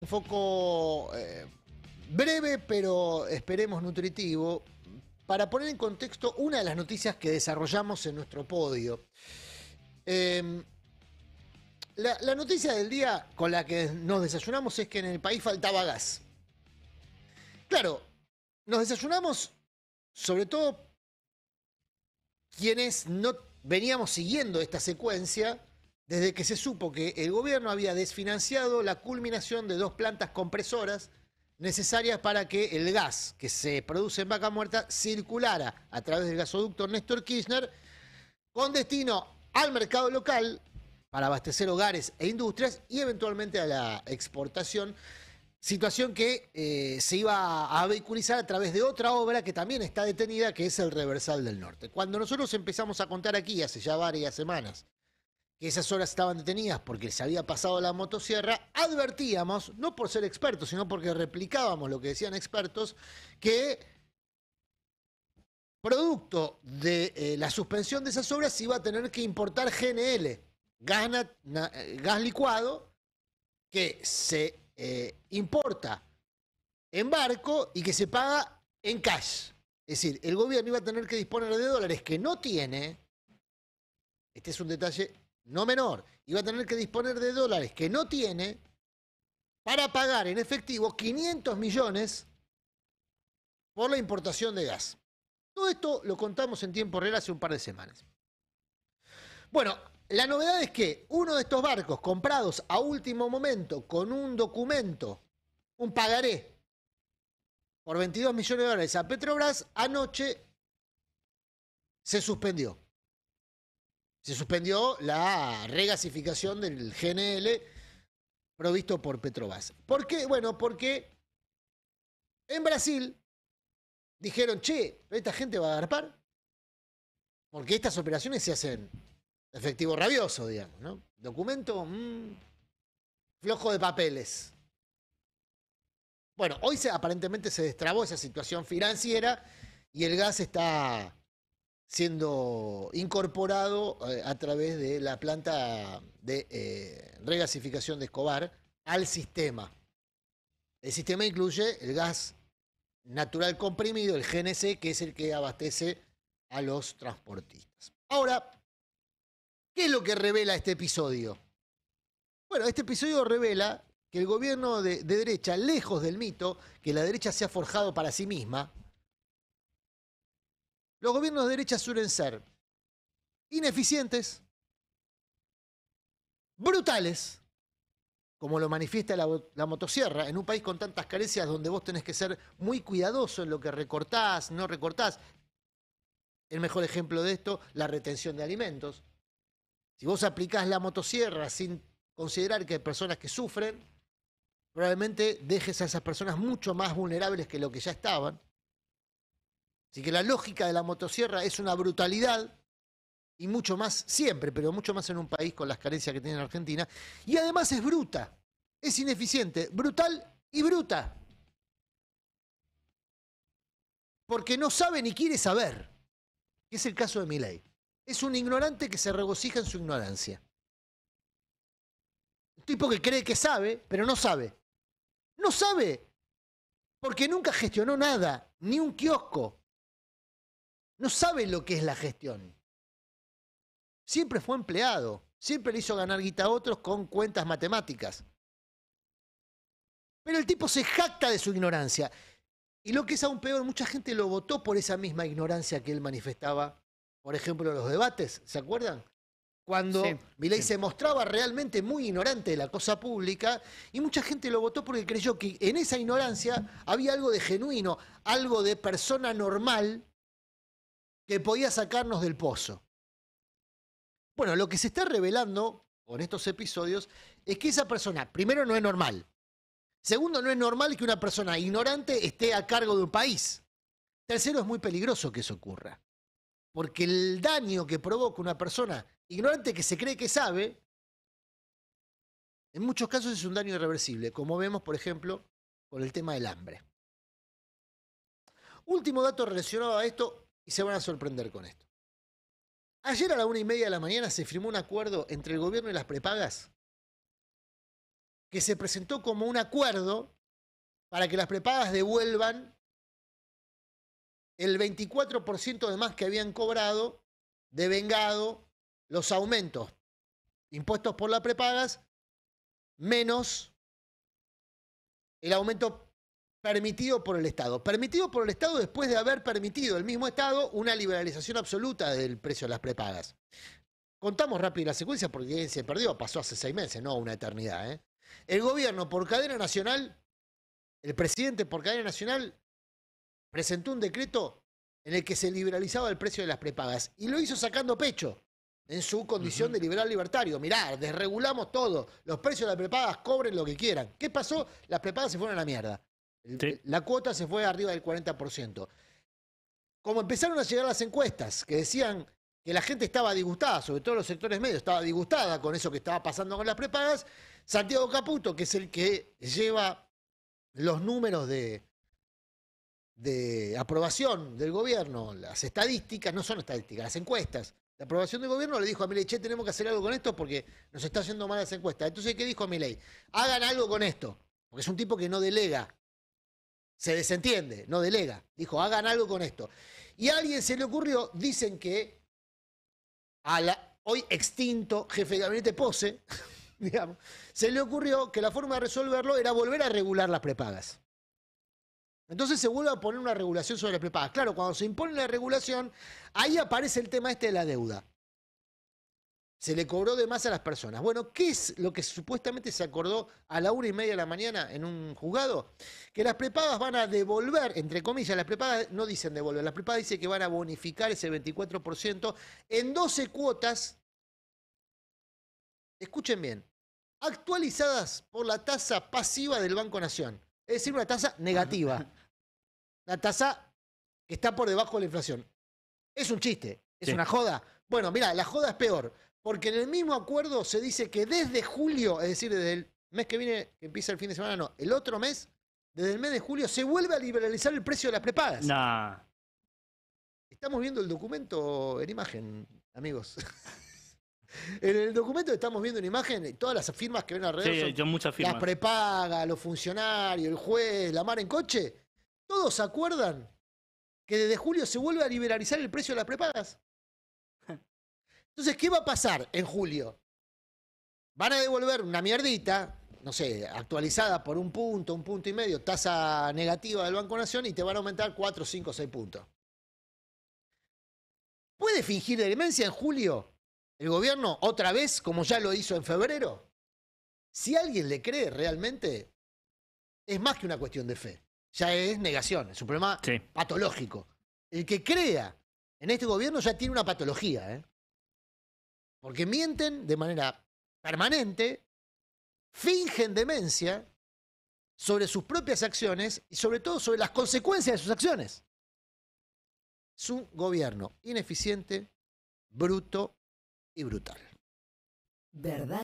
Un foco breve, pero esperemos nutritivo, para poner en contexto una de las noticias que desarrollamos en nuestro podio. Eh, la noticia del día con la que nos desayunamos es que en el país faltaba gas. Claro, nos desayunamos sobre todo quienes no veníamos siguiendo esta secuencia desde que se supo que el gobierno había desfinanciado la culminación de 2 plantas compresoras necesarias para que el gas que se produce en Vaca Muerta circulara a través del gasoducto Néstor Kirchner con destino al mercado local para abastecer hogares e industrias y eventualmente a la exportación, situación que se iba a vehiculizar a través de otra obra que también está detenida, que es el Reversal del Norte. Cuando nosotros empezamos a contar aquí, hace ya varias semanas, que esas obras estaban detenidas porque se había pasado la motosierra, advertíamos, no por ser expertos, sino porque replicábamos lo que decían expertos, que producto de la suspensión de esas obras se iba a tener que importar GNL, gas licuado, que se importa en barco y que se paga en cash. Es decir, el gobierno iba a tener que disponer de dólares que no tiene. Este es un detalle no menor. Iba a tener que disponer de dólares que no tiene para pagar en efectivo 500 millones por la importación de gas. Todo esto lo contamos en tiempo real hace un par de semanas. Bueno, la novedad es que uno de estos barcos comprados a último momento con un documento, un pagaré, por 22 millones de dólares a Petrobras, anoche se suspendió. Se suspendió la regasificación del GNL provisto por Petrobras. ¿Por qué? Bueno, porque en Brasil dijeron, che, ¿esta gente va a agarpar? Porque estas operaciones se hacen efectivo rabioso, digamos, ¿no? Documento flojo de papeles. Bueno, hoy aparentemente se destrabó esa situación financiera y el gas está siendo incorporado a través de la planta de regasificación de Escobar al sistema. El sistema incluye el gas natural comprimido, el GNC, que es el que abastece a los transportistas. Ahora, ¿qué es lo que revela este episodio? Bueno, este episodio revela que el gobierno de derecha, lejos del mito que la derecha se ha forjado para sí misma, los gobiernos de derecha suelen ser ineficientes, brutales, como lo manifiesta la motosierra, en un país con tantas carencias donde vos tenés que ser muy cuidadoso en lo que recortás, no recortás. El mejor ejemplo de esto, la retención de alimentos. Si vos aplicás la motosierra sin considerar que hay personas que sufren, probablemente dejes a esas personas mucho más vulnerables que lo que ya estaban. Así que la lógica de la motosierra es una brutalidad, y mucho más siempre, pero mucho más en un país con las carencias que tiene en Argentina. Y además es bruta, es ineficiente, brutal y bruta. Porque no sabe ni quiere saber, que es el caso de Milei. Es un ignorante que se regocija en su ignorancia. Un tipo que cree que sabe, pero no sabe. No sabe, porque nunca gestionó nada, ni un kiosco. No sabe lo que es la gestión. Siempre fue empleado, siempre le hizo ganar guita a otros con cuentas matemáticas. Pero el tipo se jacta de su ignorancia. Y lo que es aún peor, mucha gente lo votó por esa misma ignorancia que él manifestaba, por ejemplo, en los debates, ¿se acuerdan? Cuando Sí, Milei se mostraba realmente muy ignorante de la cosa pública, y mucha gente lo votó porque creyó que en esa ignorancia había algo de genuino, algo de persona normal que podía sacarnos del pozo. Bueno, lo que se está revelando con estos episodios es que esa persona, primero, no es normal. Segundo, no es normal que una persona ignorante esté a cargo de un país. Tercero, es muy peligroso que eso ocurra. Porque el daño que provoca una persona ignorante que se cree que sabe, en muchos casos es un daño irreversible, como vemos, por ejemplo, con el tema del hambre. Último dato relacionado a esto, y se van a sorprender con esto. Ayer a la 1:30 de la mañana se firmó un acuerdo entre el gobierno y las prepagas que se presentó como un acuerdo para que las prepagas devuelvan el 24% de más que habían cobrado, devengado los aumentos impuestos por las prepagas, menos el aumento permitido por el Estado. Permitido por el Estado después de haber permitido el mismo Estado una liberalización absoluta del precio de las prepagas. Contamos rápido la secuencia porque se perdió, pasó hace 6 meses, no una eternidad. El gobierno por cadena nacional, el presidente por cadena nacional, presentó un decreto en el que se liberalizaba el precio de las prepagas y lo hizo sacando pecho en su condición de liberal libertario. Mirá, desregulamos todo, los precios de las prepagas cobren lo que quieran. ¿Qué pasó? Las prepagas se fueron a la mierda. Sí. La cuota se fue arriba del 40%. Como empezaron a llegar las encuestas que decían que la gente estaba disgustada, sobre todo los sectores medios, estaba disgustada con eso que estaba pasando con las prepagas, Santiago Caputo, que es el que lleva los números de aprobación del gobierno, las estadísticas, no son estadísticas, las encuestas, la aprobación del gobierno, le dijo a Milei, che, tenemos que hacer algo con esto porque nos está haciendo mal las encuestas. Entonces, ¿qué dijo Milei? Hagan algo con esto, porque es un tipo que no delega, se desentiende, no delega. Dijo, hagan algo con esto. Y a alguien se le ocurrió, dicen que hoy extinto jefe de gabinete Pose, digamos, se le ocurrió que la forma de resolverlo era volver a regular las prepagas. Entonces se vuelve a poner una regulación sobre las prepagas. Claro, cuando se impone la regulación, ahí aparece el tema este de la deuda. Se le cobró de más a las personas. Bueno, ¿qué es lo que supuestamente se acordó a la 1:30 de la mañana en un juzgado? Que las prepagas van a devolver, entre comillas, las prepagas no dicen devolver, las prepagas dicen que van a bonificar ese 24% en 12 cuotas, escuchen bien, actualizadas por la tasa pasiva del Banco Nación. Es decir, una tasa negativa. Una tasa que está por debajo de la inflación. Es un chiste, es una joda. Bueno, mira, la joda es peor. Porque en el mismo acuerdo se dice que desde julio, es decir, desde el mes que viene, que empieza el fin de semana, no, el otro mes, desde el mes de julio, se vuelve a liberalizar el precio de las prepagas. Nah. Estamos viendo el documento en imagen, amigos. En el documento estamos viendo en imagen todas las firmas que ven alrededor. Sí, muchas firmas. Las prepagas, los funcionarios, el juez, la mar en coche. ¿Todos se acuerdan que desde julio se vuelve a liberalizar el precio de las prepagas? Entonces, ¿qué va a pasar en julio? Van a devolver una mierdita, no sé, actualizada por un punto y medio, tasa negativa del Banco Nación, y te van a aumentar 4, 5, 6 puntos. ¿Puede fingir demencia en julio el gobierno otra vez, como ya lo hizo en febrero? Si alguien le cree realmente, es más que una cuestión de fe. Ya es negación, es un problema patológico. El que crea en este gobierno ya tiene una patología, ¿eh? Porque mienten de manera permanente, fingen demencia sobre sus propias acciones y sobre todo sobre las consecuencias de sus acciones. Es un gobierno ineficiente, bruto y brutal. ¿Verdad?